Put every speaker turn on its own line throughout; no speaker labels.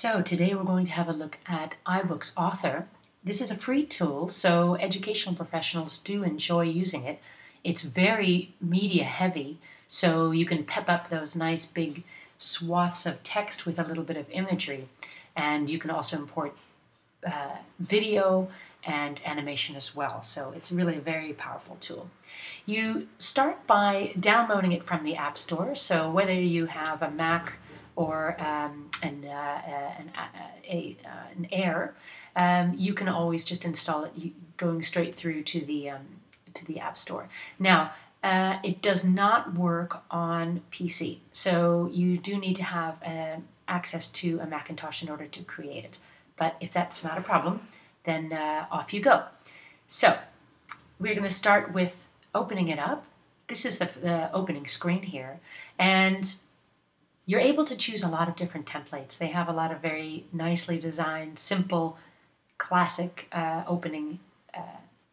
So today we're going to have a look at iBooks Author. This is a free tool, so educational professionals do enjoy using it. It's very media heavy, so you can pep up those nice big swaths of text with a little bit of imagery. And you can also import video and animation as well. So it's really a very powerful tool. You start by downloading it from the App Store. So whether you have a Mac or an Air, you can always just install it going straight through to the App Store. Now, it does not work on PC, so you do need to have access to a Macintosh in order to create it. But if that's not a problem, then off you go. So we're going to start with opening it up. This is the opening screen here, and you're able to choose a lot of different templates. They have a lot of very nicely designed, simple, classic opening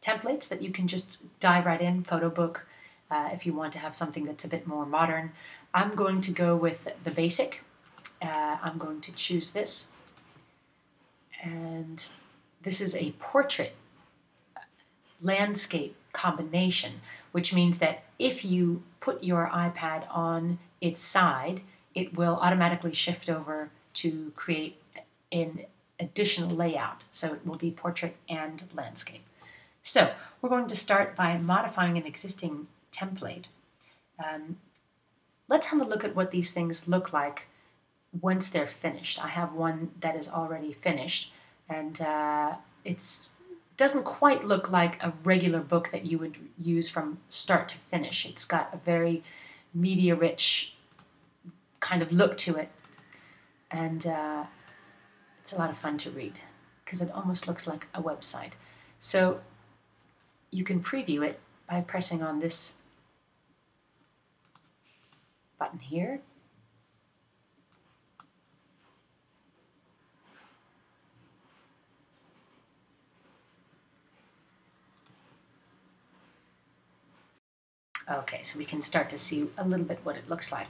templates that you can just dive right in. Photo book, if you want to have something that's a bit more modern. I'm going to go with the basic. I'm going to choose this. And this is a portrait landscape combination, which means that if you put your iPad on its side, it will automatically shift over to create an additional layout. So it will be portrait and landscape. So we're going to start by modifying an existing template. Let's have a look at what these things look like once they're finished. I have one that is already finished, and it doesn't quite look like a regular book that you would use from start to finish. It's got a very media-rich kind of look to it, and it's a lot of fun to read because it almost looks like a website. So you can preview it by pressing on this button here. Okay, so we can start to see a little bit what it looks like.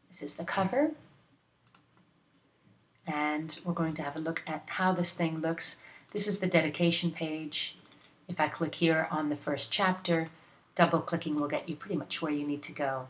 This is the cover, and we're going to have a look at how this thing looks. This is the dedication page. If I click here on the first chapter, double-clicking will get you pretty much where you need to go.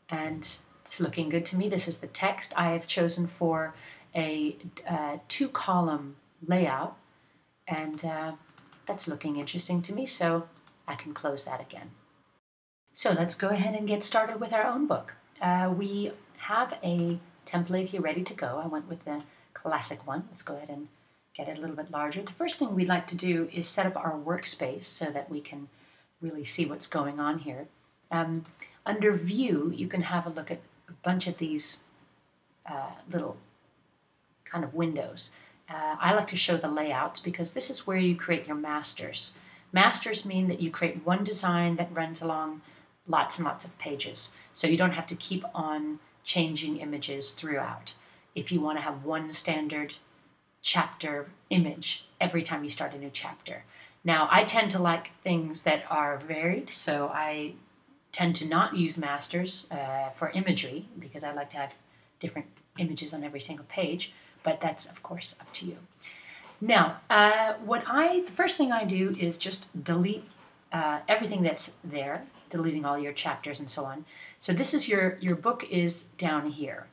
And it's looking good to me. This is the text. I have chosen for a two-column layout, and that's looking interesting to me, so I can close that again. So let's go ahead and get started with our own book. We have a template here ready to go. I went with the classic one. Let's go ahead and get it a little bit larger. The first thing we'd like to do is set up our workspace so that we can really see what's going on here. Under View, you can have a look at a bunch of these little kind of windows. I like to show the layouts because this is where you create your masters. Masters mean that you create one design that runs along lots and lots of pages, so you don't have to keep on changing images throughout. If you want to have one standard chapter image every time you start a new chapter. Now, I tend to like things that are varied, so I tend to not use masters for imagery because I like to have different images on every single page. But that's, of course, up to you. Now, the first thing I do is just delete everything that's there, deleting all your chapters and so on. So this is your book is down here.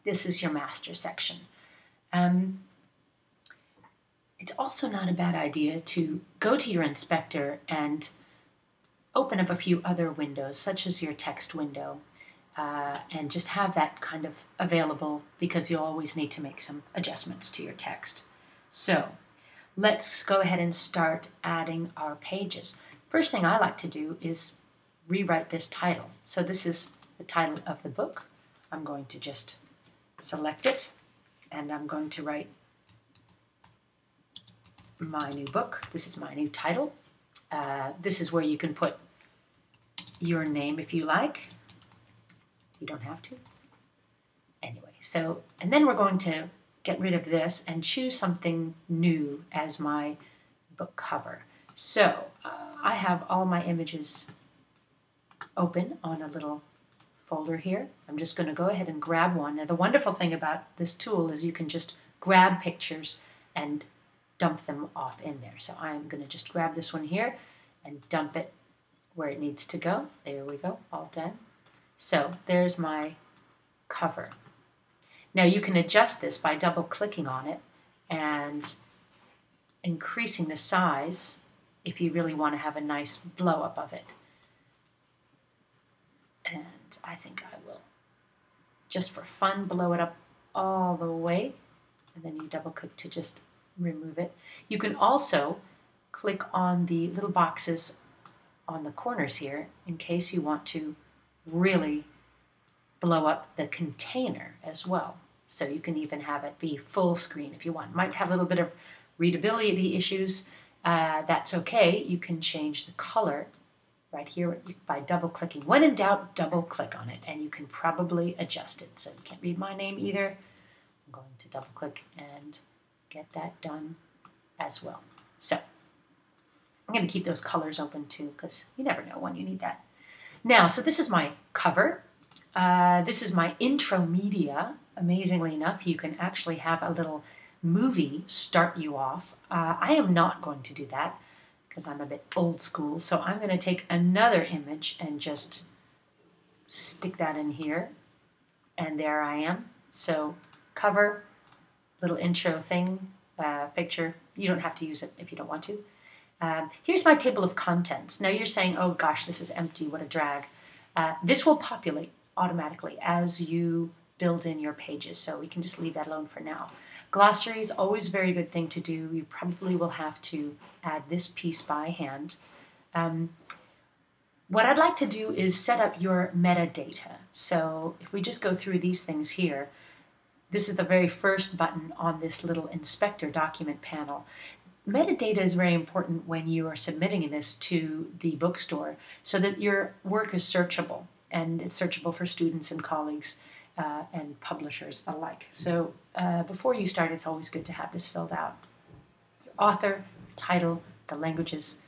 This is your master section. It's also not a bad idea to go to your inspector and open up a few other windows, such as your text window. And just have that kind of available because you'll always need to make some adjustments to your text. So let's go ahead and start adding our pages. First thing I like to do is rewrite this title. So this is the title of the book. I'm going to just select it, and I'm going to write my new book. This is my new title. This is where you can put your name if you like. You don't have to. Anyway, so, and then we're going to get rid of this and choose something new as my book cover. So I have all my images open on a little folder here. I'm just going to go ahead and grab one. Now the wonderful thing about this tool is you can just grab pictures and dump them off in there. So I'm going to just grab this one here and dump it where it needs to go. There we go, all done. So there's my cover. Now you can adjust this by double clicking on it and increasing the size if you really want to have a nice blow up of it. And I think I will, just for fun, blow it up all the way. And then you double click to just remove it. You can also click on the little boxes on the corners here in case you want to really blow up the container as well. So you can even have it be full screen if you want. Might have a little bit of readability issues. That's okay. You can change the color right here by double clicking. When in doubt, double click on it and you can probably adjust it. So you can't read my name either. I'm going to double click and get that done as well. So I'm going to keep those colors open too because you never know when you need that. Now, so this is my cover. This is my intro media. Amazingly enough, you can actually have a little movie start you off. I am not going to do that because I'm a bit old school. So I'm going to take another image and just stick that in here. And there I am. So cover, little intro thing, picture. You don't have to use it if you don't want to. Here's my table of contents. Now you're saying, oh gosh, this is empty, what a drag. This will populate automatically as you build in your pages, so we can just leave that alone for now. Glossary is always a very good thing to do. You probably will have to add this piece by hand. What I'd like to do is set up your metadata. So if we just go through these things here, this is the very first button on this little inspector document panel. Metadata is very important when you are submitting this to the bookstore so that your work is searchable, and it's searchable for students and colleagues and publishers alike. So before you start, it's always good to have this filled out. Your author, title, the languages.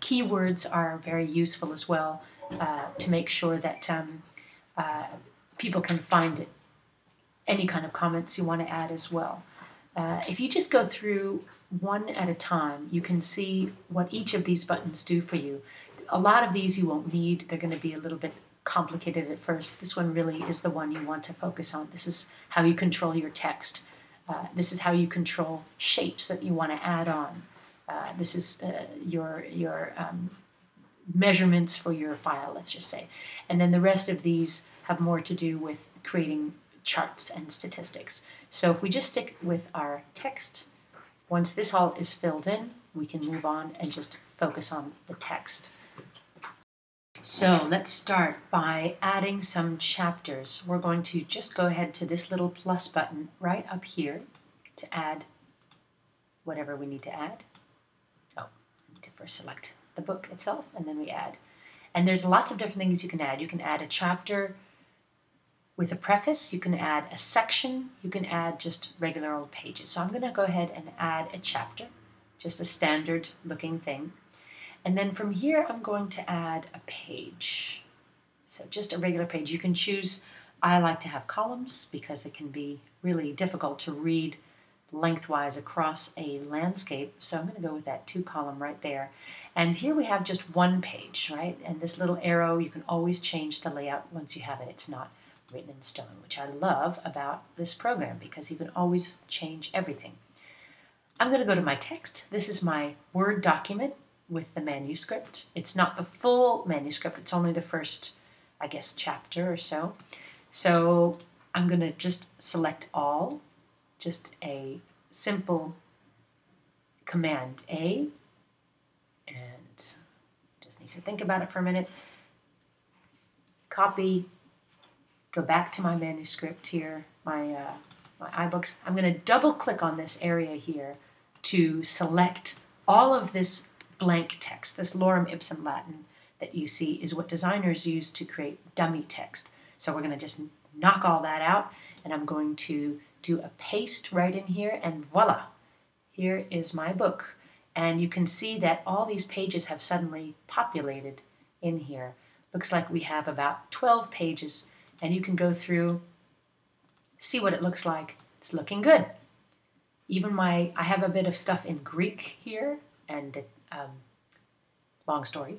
Keywords are very useful as well to make sure that people can find it. Any kind of comments you want to add as well. If you just go through one at a time, you can see what each of these buttons do for you. A lot of these you won't need. They're going to be a little bit complicated at first. This one really is the one you want to focus on. This is how you control your text. This is how you control shapes that you want to add on. This is your measurements for your file, let's just say. And then the rest of these have more to do with creating charts and statistics. So if we just stick with our text, once this all is filled in, we can move on and just focus on the text. So let's start by adding some chapters. We're going to just go ahead to this little plus button right up here to add whatever we need to add. Oh, I need to first select the book itself and then we add. And there's lots of different things you can add. You can add a chapter with a preface, you can add a section, you can add just regular old pages. So I'm going to go ahead and add a chapter, just a standard looking thing. And then from here, I'm going to add a page. So just a regular page. You can choose, I like to have columns because it can be really difficult to read lengthwise across a landscape. So I'm going to go with that 2-column right there. And here we have just one page, right? And this little arrow, you can always change the layout once you have it. It's not written in stone, which I love about this program because you can always change everything. I'm going to go to my text. This is my Word document with the manuscript. It's not the full manuscript, it's only the first, I guess, chapter or so. So I'm going to just select all, just a simple Command A, and just need to think about it for a minute. Copy. Go back to my manuscript here, my iBooks. I'm going to double click on this area here to select all of this blank text. This lorem ipsum Latin that you see is what designers use to create dummy text. So we're going to just knock all that out, and I'm going to do a paste right in here, and voila, here is my book. And you can see that all these pages have suddenly populated in here. Looks like we have about 12 pages, and you can go through, see what it looks like. It's looking good. Even I have a bit of stuff in Greek here, and long story,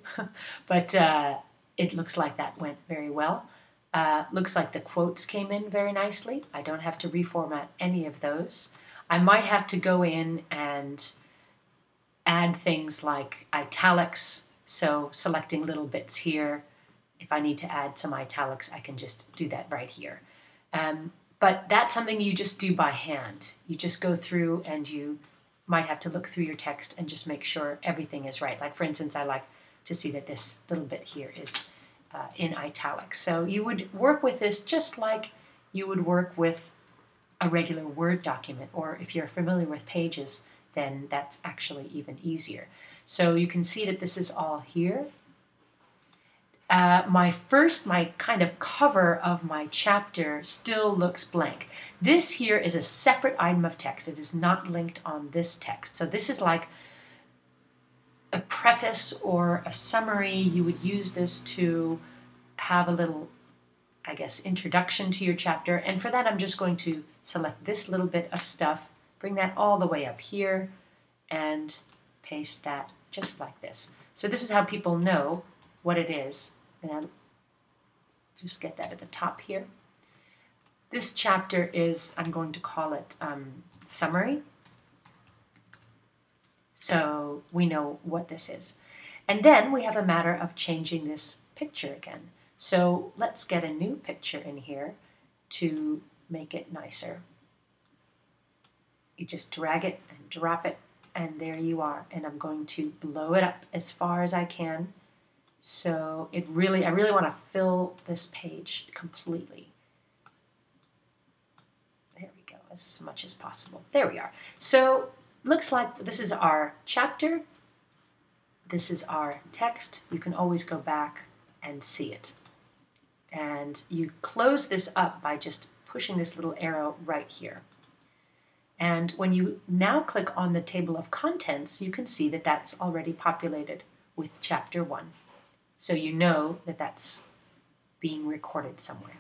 but it looks like that went very well. Looks like the quotes came in very nicely. I don't have to reformat any of those. I might have to go in and add things like italics, so selecting little bits here. If I need to add some italics, I can just do that right here. But that's something you just do by hand. You just go through and you might have to look through your text and just make sure everything is right. Like for instance, I like to see that this little bit here is in italics. So you would work with this just like you would work with a regular Word document, or if you're familiar with Pages, then that's actually even easier. So you can see that this is all here. My kind of cover of my chapter still looks blank. This here is a separate item of text. It is not linked on this text. So this is like a preface or a summary. You would use this to have a little, I guess, introduction to your chapter. And for that, I'm just going to select this little bit of stuff, bring that all the way up here, and paste that just like this. So this is how people know what it is. And I'll just get that at the top here. This chapter is, I'm going to call it summary. So we know what this is. And then we have a matter of changing this picture again. So let's get a new picture in here to make it nicer. You just drag it and drop it, and there you are. And I'm going to blow it up as far as I can. So I really want to fill this page completely. There we go, as much as possible. There we are. So looks like this is our chapter. This is our text. You can always go back and see it. And you close this up by just pushing this little arrow right here. And when you now click on the table of contents, you can see that that's already populated with chapter 1. So you know that that's being recorded somewhere.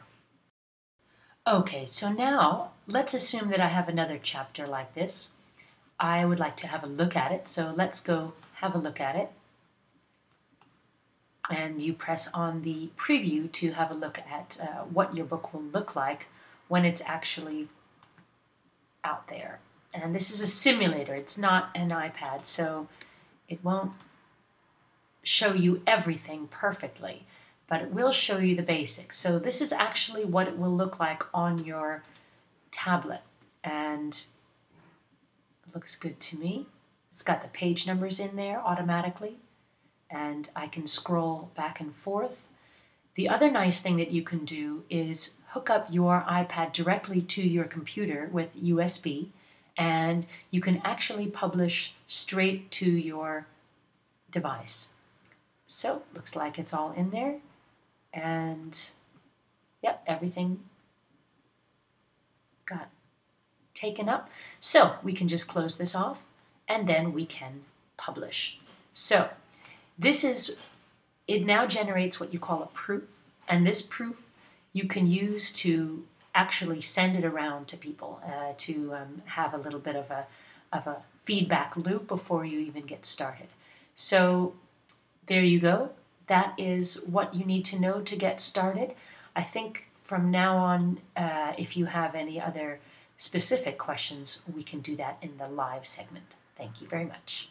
Okay, so now let's assume that I have another chapter like this. I would like to have a look at it, so let's go have a look at it. And you press on the preview to have a look at what your book will look like when it's actually out there. And this is a simulator, it's not an iPad, so it won't show you everything perfectly, but it will show you the basics. So this is actually what it will look like on your tablet, and it looks good to me. It's got the page numbers in there automatically, and I can scroll back and forth. The other nice thing that you can do is hook up your iPad directly to your computer with USB, and you can actually publish straight to your device. So, looks like it's all in there, and yep, everything got taken up. So, we can just close this off, and then we can publish. So, it now generates what you call a proof, and this proof you can use to actually send it around to people, to have a little bit of a feedback loop before you even get started. So, there you go. That is what you need to know to get started. I think from now on, if you have any other specific questions, we can do that in the live segment. Thank you very much.